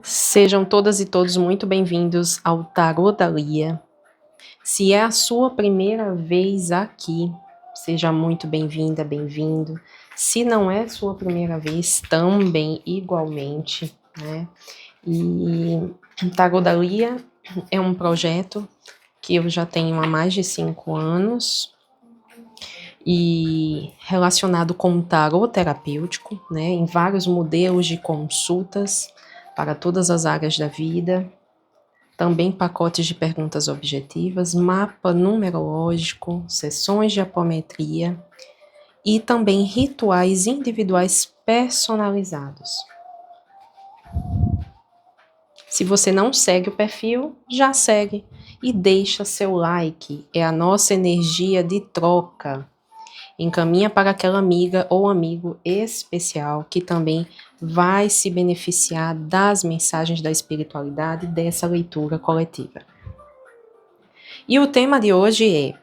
Sejam todas e todos muito bem-vindos ao Tarô da Lia. Se é a sua primeira vez aqui, seja muito bem-vinda, bem-vindo. Se não é sua primeira vez, também igualmente, né? E o Tarô da Lia é um projeto que eu já tenho há mais de 5 anos e relacionado com o tarô terapêutico, né? Em vários modelos de consultas para todas as áreas da vida. Também pacotes de perguntas objetivas, mapa numerológico, sessões de apometria e também rituais individuais personalizados. Se você não segue o perfil, já segue e deixa seu like, é a nossa energia de troca. Encaminha para aquela amiga ou amigo especial que também vai se beneficiar das mensagens da espiritualidade dessa leitura coletiva. E o tema de hoje é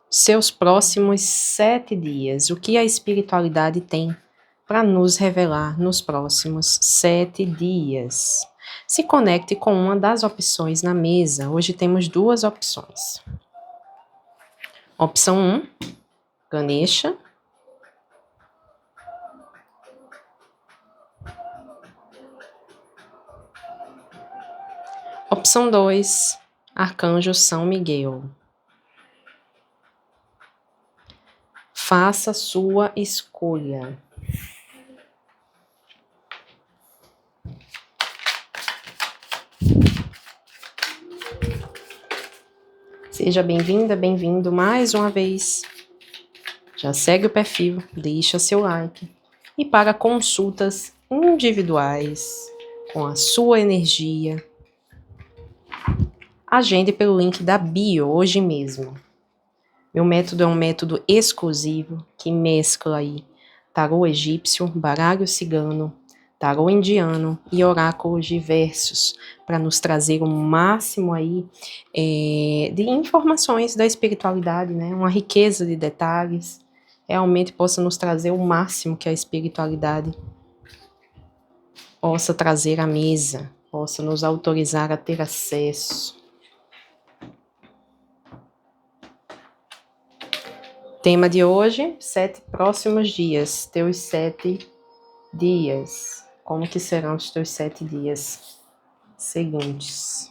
seus próximos 7 dias. O que a espiritualidade tem para nos revelar nos próximos 7 dias? Se conecte com uma das opções na mesa. Hoje temos 2 opções. Opção 1, Ganesha. Opção 2, Arcanjo São Miguel. Faça sua escolha. Seja bem-vinda, bem-vindo mais uma vez. Já segue o perfil, deixa seu like. E para consultas individuais, com a sua energia, agende pelo link da bio hoje mesmo. Meu método é um método exclusivo que mescla aí tarô egípcio, baralho cigano, tarô indiano e oráculos diversos, para nos trazer o máximo aí de informações da espiritualidade, né? Uma riqueza de detalhes, realmente possa nos trazer o máximo que a espiritualidade possa trazer à mesa, possa nos autorizar a ter acesso. Tema de hoje, 7 próximos dias, teus 7 dias. Como que serão os teus 7 dias seguintes?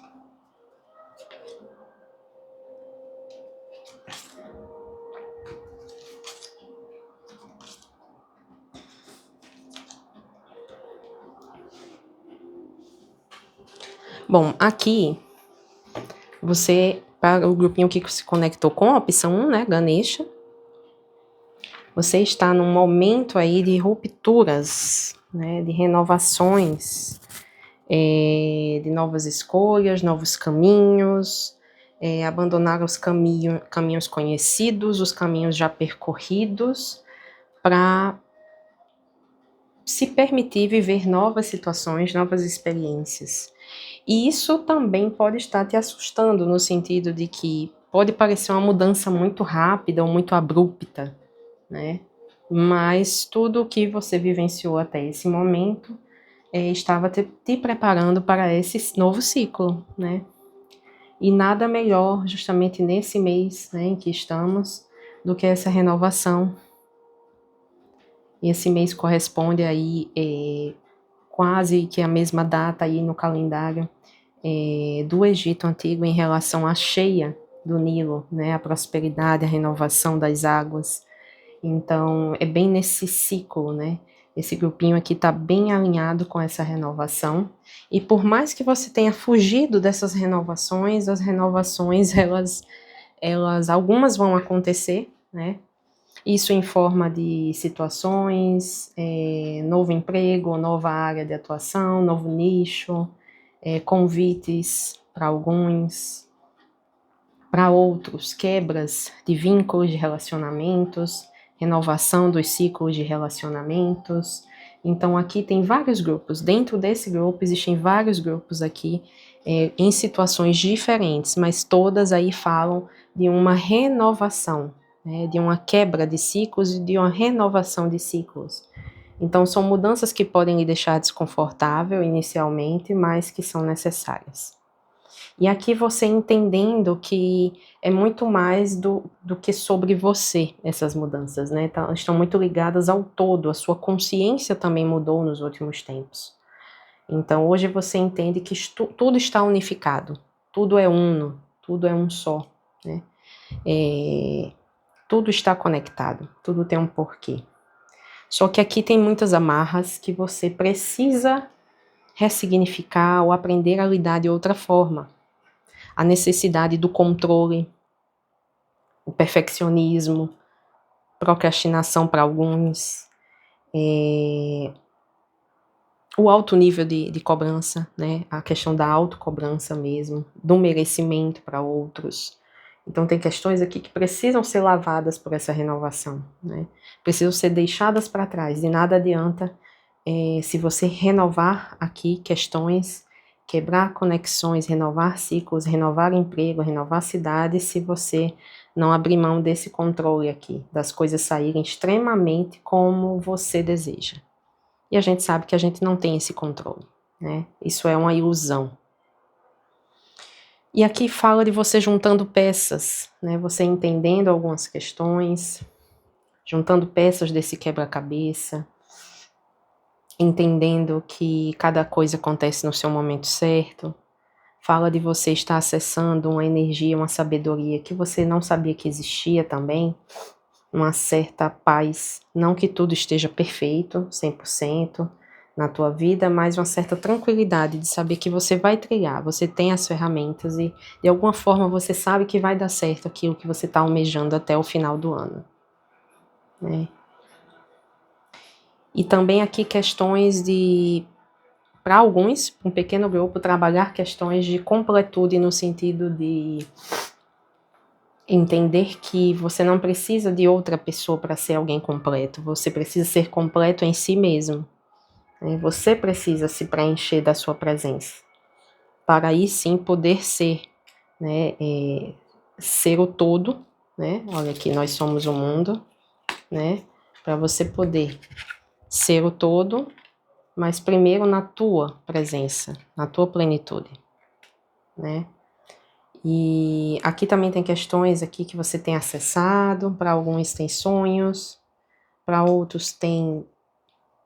Bom, aqui, você, para o grupinho que se conectou com a opção 1, né, Ganesha, você está num momento aí de rupturas, né, de renovações, de novas escolhas, novos caminhos, abandonar os caminhos conhecidos, os caminhos já percorridos, para se permitir viver novas situações, novas experiências. E isso também pode estar te assustando, no sentido de que pode parecer uma mudança muito rápida ou muito abrupta, né? Mas tudo o que você vivenciou até esse momento estava te preparando para esse novo ciclo, né? E nada melhor, justamente nesse mês, né, em que estamos, do que essa renovação. E esse mês corresponde aí quase que a mesma data aí no calendário do Egito Antigo em relação à cheia do Nilo, né, a prosperidade, a renovação das águas. Então, é bem nesse ciclo, né? Esse grupinho aqui está bem alinhado com essa renovação. E por mais que você tenha fugido dessas renovações, as renovações, elas algumas vão acontecer, né? Isso em forma de situações, novo emprego, nova área de atuação, novo nicho, convites para alguns, para outros, quebras de vínculos, de relacionamentos, renovação dos ciclos de relacionamentos. Então aqui tem vários grupos, dentro desse grupo existem vários grupos aqui em situações diferentes, mas todas aí falam de uma renovação, né, de uma quebra de ciclos e de uma renovação de ciclos. Então, são mudanças que podem lhe deixar desconfortável inicialmente, mas que são necessárias. E aqui você entendendo que é muito mais do que sobre você, essas mudanças, né? Estão muito ligadas ao todo, a sua consciência também mudou nos últimos tempos. Então, hoje você entende que tudo está unificado, tudo é uno, tudo é um só, né? Tudo está conectado, tudo tem um porquê. Só que aqui tem muitas amarras que você precisa ressignificar ou aprender a lidar de outra forma. A necessidade do controle, o perfeccionismo, procrastinação para alguns, o alto nível de cobrança, né? A questão da autocobrança mesmo, do merecimento para outros. Então tem questões aqui que precisam ser lavadas por essa renovação, né? Precisam ser deixadas para trás. De nada adianta se você renovar aqui questões, quebrar conexões, renovar ciclos, renovar emprego, renovar cidades, se você não abrir mão desse controle aqui, das coisas saírem extremamente como você deseja. E a gente sabe que a gente não tem esse controle, né? Isso é uma ilusão. E aqui fala de você juntando peças, né? Você entendendo algumas questões, juntando peças desse quebra-cabeça, entendendo que cada coisa acontece no seu momento certo. Fala de você estar acessando uma energia, uma sabedoria que você não sabia que existia também, uma certa paz, não que tudo esteja perfeito, 100% na tua vida, mas uma certa tranquilidade de saber que você vai trilhar, você tem as ferramentas e de alguma forma você sabe que vai dar certo aquilo que você está almejando até o final do ano, né? E também aqui questões de, para alguns, um pequeno grupo, trabalhar questões de completude no sentido de entender que você não precisa de outra pessoa para ser alguém completo, você precisa ser completo em si mesmo, né? Você precisa se preencher da sua presença, para aí sim poder ser, né, ser o todo, né? Olha aqui, nós somos o mundo, né? Para você poder ser o todo, mas primeiro na tua presença, na tua plenitude, né? E aqui também tem questões aqui que você tem acessado, para alguns tem sonhos, para outros tem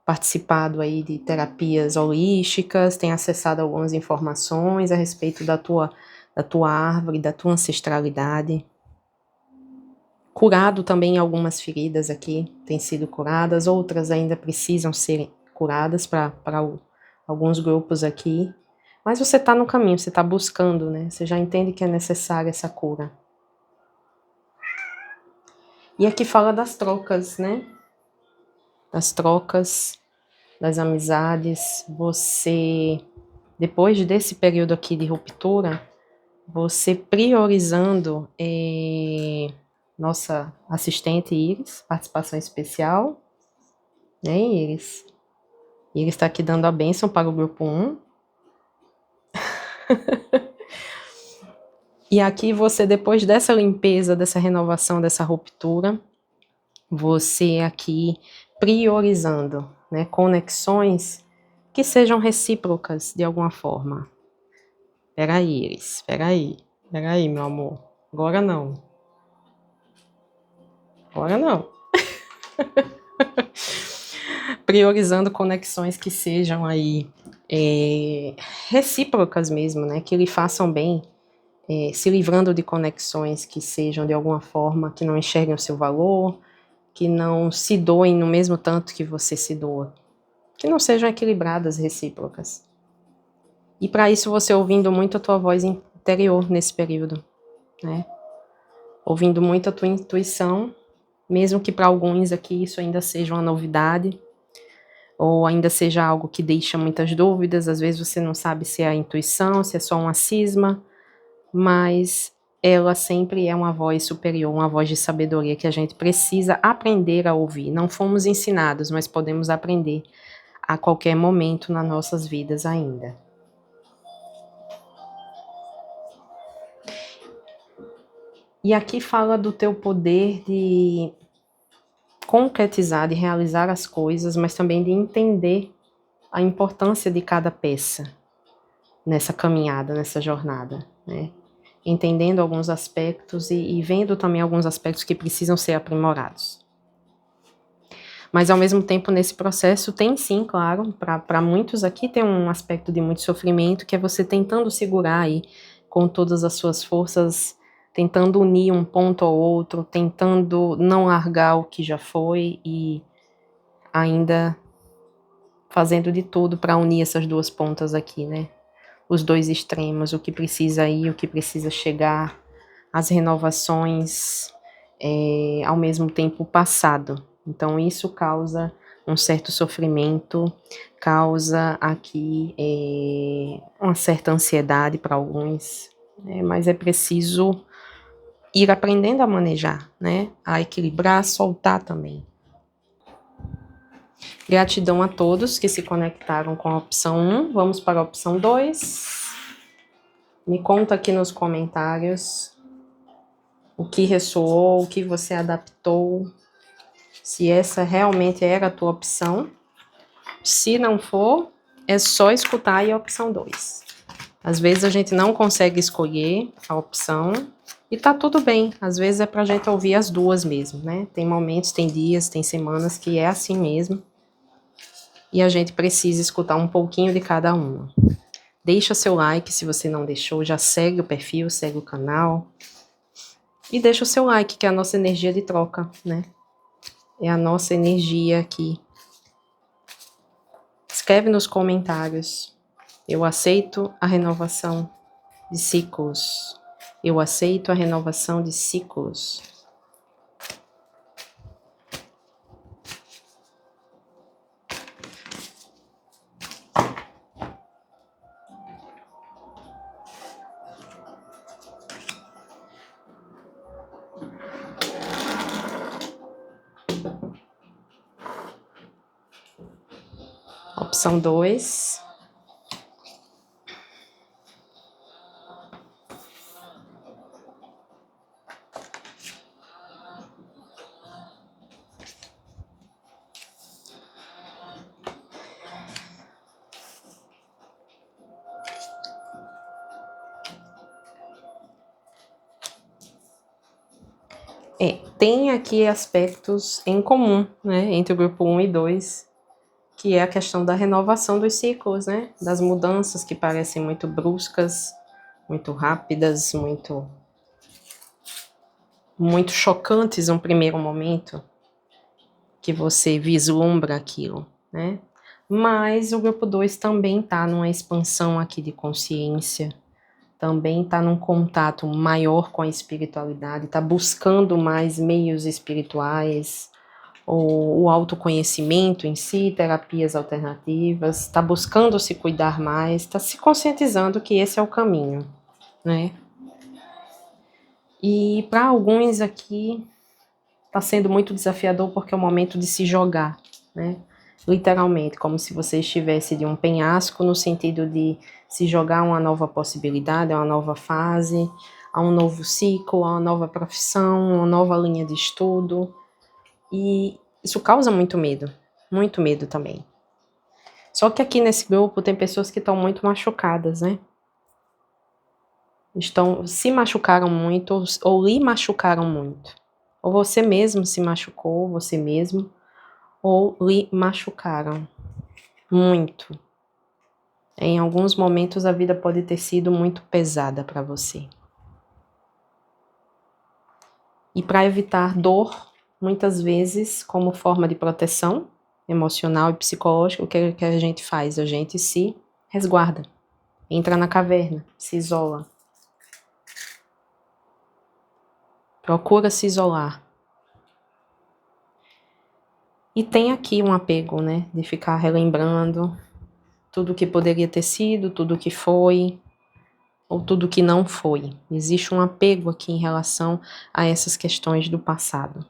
participado aí de terapias holísticas, tem acessado algumas informações a respeito da tua árvore, da tua ancestralidade. Curado também algumas feridas aqui, têm sido curadas, outras ainda precisam ser curadas para alguns grupos aqui. Mas você está no caminho, você está buscando, né? Você já entende que é necessária essa cura. E aqui fala das trocas, né? Das trocas, das amizades. Você, depois desse período aqui de ruptura, você priorizando nossa assistente Iris, participação especial, né, Iris? Iris está aqui dando a bênção para o grupo 1. E aqui você, depois dessa limpeza, dessa renovação, dessa ruptura, você aqui priorizando, né, conexões que sejam recíprocas de alguma forma. Peraí, Iris, peraí, meu amor, agora não. Agora não. Priorizando conexões que sejam aí recíprocas mesmo, né, que lhe façam bem, se livrando de conexões que sejam de alguma forma, que não enxerguem o seu valor, que não se doem no mesmo tanto que você se doa, que não sejam equilibradas, recíprocas. E para isso você ouvindo muito a tua voz interior nesse período, né? Ouvindo muito a tua intuição, mesmo que para alguns aqui isso ainda seja uma novidade, ou ainda seja algo que deixa muitas dúvidas, às vezes você não sabe se é a intuição, se é só uma cisma, mas ela sempre é uma voz superior, uma voz de sabedoria que a gente precisa aprender a ouvir. Não fomos ensinados, mas podemos aprender a qualquer momento nas nossas vidas ainda. E aqui fala do teu poder de concretizar, de realizar as coisas, mas também de entender a importância de cada peça nessa caminhada, nessa jornada, né? Entendendo alguns aspectos e vendo também alguns aspectos que precisam ser aprimorados. Mas, ao mesmo tempo, nesse processo, tem sim, claro, para muitos aqui tem um aspecto de muito sofrimento, que é você tentando segurar aí com todas as suas forças, tentando unir um ponto ao outro, tentando não largar o que já foi e ainda fazendo de tudo para unir essas duas pontas aqui, né? Os dois extremos, o que precisa ir, o que precisa chegar, as renovações, ao mesmo tempo o passado. Então isso causa um certo sofrimento, causa aqui uma certa ansiedade para alguns, né? Mas é preciso ir aprendendo a manejar, né? A equilibrar, soltar também. Gratidão a todos que se conectaram com a opção 1. Vamos para a opção 2. Me conta aqui nos comentários o que ressoou, o que você adaptou, se essa realmente era a tua opção. Se não for, é só escutar aí a opção 2. Às vezes a gente não consegue escolher a opção e tá tudo bem. Às vezes é pra gente ouvir as duas mesmo, né? Tem momentos, tem dias, tem semanas que é assim mesmo. E a gente precisa escutar um pouquinho de cada uma. Deixa seu like se você não deixou, já segue o perfil, segue o canal. E deixa o seu like, que é a nossa energia de troca, né? É a nossa energia aqui. Escreve nos comentários. Eu aceito a renovação de ciclos. Eu aceito a renovação de ciclos. Opção 2. Tem aqui aspectos em comum, né, entre o grupo 1 e 2, que é a questão da renovação dos ciclos, né, das mudanças que parecem muito bruscas, muito rápidas, muito chocantes no primeiro momento, que você vislumbra aquilo, né? Mas o grupo 2 também está numa expansão aqui de consciência, também está num contato maior com a espiritualidade, está buscando mais meios espirituais, o autoconhecimento em si, terapias alternativas, está buscando se cuidar mais, está se conscientizando que esse é o caminho, né? E para alguns aqui está sendo muito desafiador porque é o momento de se jogar, né? Literalmente, como se você estivesse de um penhasco, no sentido de se jogar a uma nova possibilidade, a uma nova fase, a um novo ciclo, a uma nova profissão, uma nova linha de estudo. E isso causa muito medo também. Só que aqui nesse grupo tem pessoas que estão muito machucadas, né? Se machucaram muito ou lhe machucaram muito. Ou você mesmo se machucou, você mesmo, ou lhe machucaram muito. Em alguns momentos a vida pode ter sido muito pesada para você. E para evitar dor, muitas vezes, como forma de proteção emocional e psicológica, o que a gente faz? A gente se resguarda, entra na caverna, se isola. Procura se isolar. E tem aqui um apego, né, de ficar relembrando tudo que poderia ter sido, tudo que foi, ou tudo que não foi. Existe um apego aqui em relação a essas questões do passado.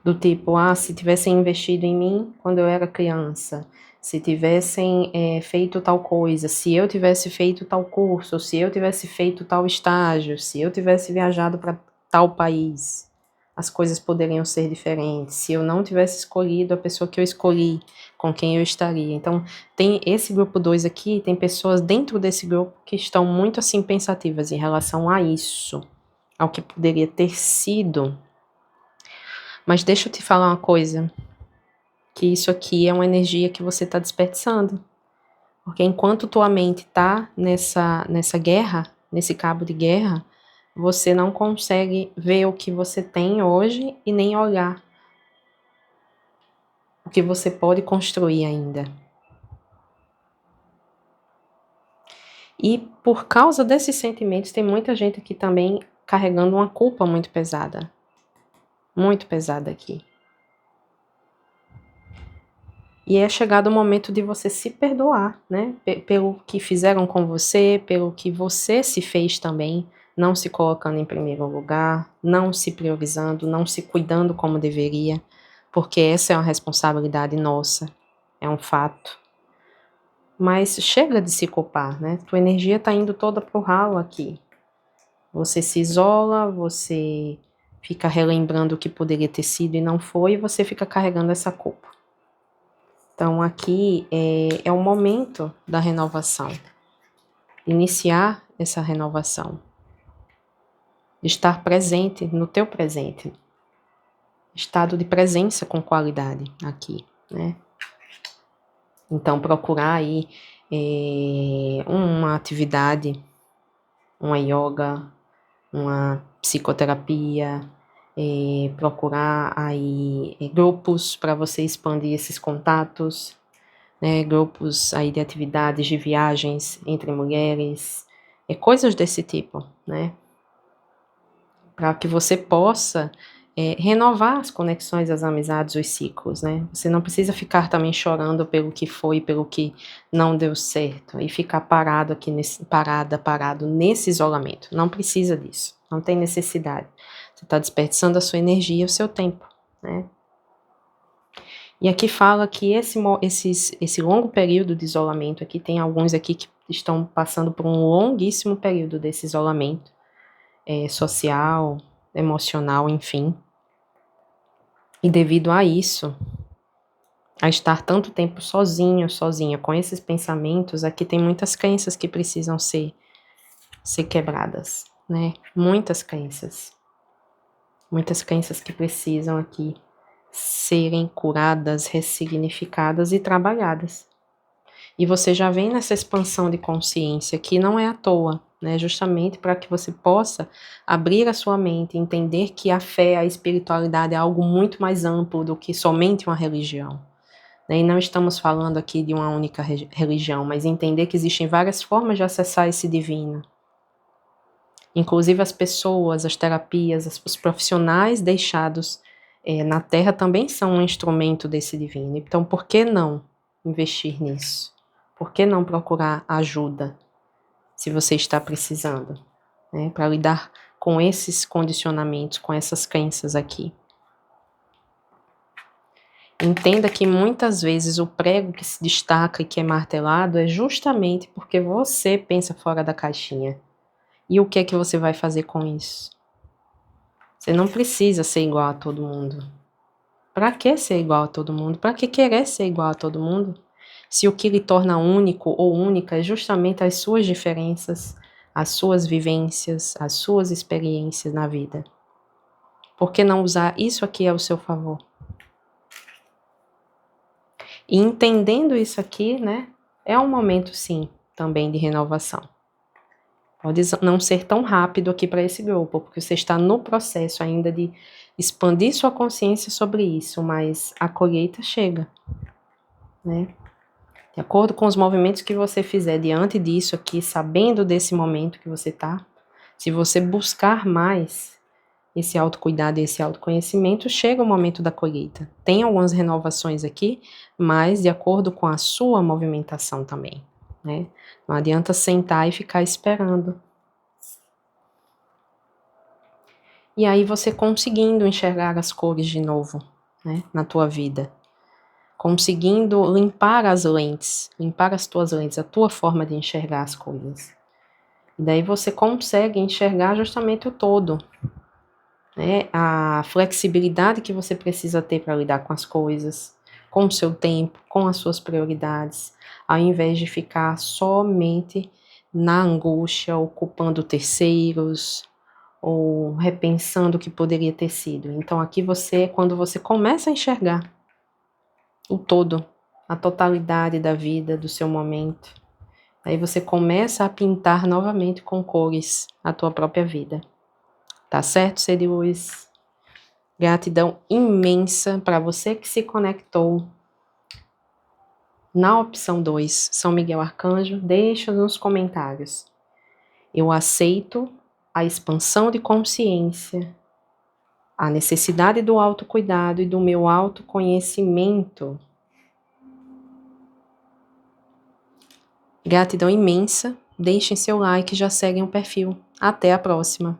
Do tipo, se tivessem investido em mim quando eu era criança, se tivessem feito tal coisa, se eu tivesse feito tal curso, se eu tivesse feito tal estágio, se eu tivesse viajado para tal país. as coisas poderiam ser diferentes. Se eu não tivesse escolhido a pessoa que eu escolhi, com quem eu estaria. Então, tem esse grupo 2 aqui, tem pessoas dentro desse grupo que estão muito assim pensativas em relação a isso, ao que poderia ter sido. Mas deixa eu te falar uma coisa, que isso aqui é uma energia que você está desperdiçando. Porque enquanto tua mente está nessa guerra, nesse cabo de guerra, você não consegue ver o que você tem hoje e nem olhar o que você pode construir ainda. E por causa desses sentimentos, tem muita gente aqui também carregando uma culpa muito pesada. Muito pesada aqui. E é chegado o momento de você se perdoar, né? Pelo que fizeram com você, pelo que você se fez também, não se colocando em primeiro lugar, não se priorizando, não se cuidando como deveria, porque essa é uma responsabilidade nossa, é um fato. Mas chega de se culpar, né? Tua energia tá indo toda pro ralo aqui. Você se isola, você fica relembrando o que poderia ter sido e não foi, e você fica carregando essa culpa. Então aqui é o momento da renovação. Iniciar essa renovação. Estar presente no teu presente. Estado de presença com qualidade aqui, né? Então procurar aí uma atividade, uma yoga, uma psicoterapia, procurar aí grupos para você expandir esses contatos, né, grupos aí de atividades, de viagens entre mulheres, coisas desse tipo, né, para que você possa renovar as conexões, as amizades, os ciclos, né, você não precisa ficar também chorando pelo que foi, pelo que não deu certo, e ficar parado aqui, parado nesse isolamento, não precisa disso, não tem necessidade, você está desperdiçando a sua energia e o seu tempo, né. E aqui fala que esse longo período de isolamento aqui, tem alguns aqui que estão passando por um longuíssimo período desse isolamento social, emocional, enfim. E devido a isso, a estar tanto tempo sozinho, sozinha, com esses pensamentos, aqui tem muitas crenças que precisam ser quebradas, né? Muitas crenças que precisam aqui serem curadas, ressignificadas e trabalhadas. E você já vem nessa expansão de consciência que não é à toa, né? Justamente para que você possa abrir a sua mente, entender que a fé, a espiritualidade é algo muito mais amplo do que somente uma religião. Né? E não estamos falando aqui de uma única religião, mas entender que existem várias formas de acessar esse divino. Inclusive as pessoas, as terapias, os profissionais deixados na Terra também são um instrumento desse divino. Então, por que não investir nisso? Por que não procurar ajuda, se você está precisando, né, para lidar com esses condicionamentos, com essas crenças aqui? Entenda que muitas vezes o prego que se destaca e que é martelado é justamente porque você pensa fora da caixinha. E o que é que você vai fazer com isso? Você não precisa ser igual a todo mundo. Para que ser igual a todo mundo? Para que querer ser igual a todo mundo? Se o que lhe torna único ou única é justamente as suas diferenças, as suas vivências, as suas experiências na vida. Por que não usar isso aqui ao seu favor? E entendendo isso aqui, né, é um momento sim, também de renovação. Pode não ser tão rápido aqui para esse grupo, porque você está no processo ainda de expandir sua consciência sobre isso, mas a colheita chega, né? De acordo com os movimentos que você fizer diante disso aqui, sabendo desse momento que você está, se você buscar mais esse autocuidado e esse autoconhecimento, chega o momento da colheita. Tem algumas renovações aqui, mas de acordo com a sua movimentação também, né? Não adianta sentar e ficar esperando. E aí você conseguindo enxergar as cores de novo, né, na tua vida. Conseguindo limpar as lentes, limpar as tuas lentes, a tua forma de enxergar as coisas. E daí você consegue enxergar justamente o todo. né? A flexibilidade que você precisa ter para lidar com as coisas, com o seu tempo, com as suas prioridades, ao invés de ficar somente na angústia, ocupando terceiros ou repensando o que poderia ter sido. Então aqui quando você começa a enxergar o todo, a totalidade da vida, do seu momento, aí você começa a pintar novamente com cores a tua própria vida. Tá certo, ser de luz? Gratidão imensa para você que se conectou na opção 2, São Miguel Arcanjo. Deixa nos comentários. Eu aceito a expansão de consciência, a necessidade do autocuidado e do meu autoconhecimento. Gratidão imensa. Deixem seu like e já seguem o perfil. Até a próxima.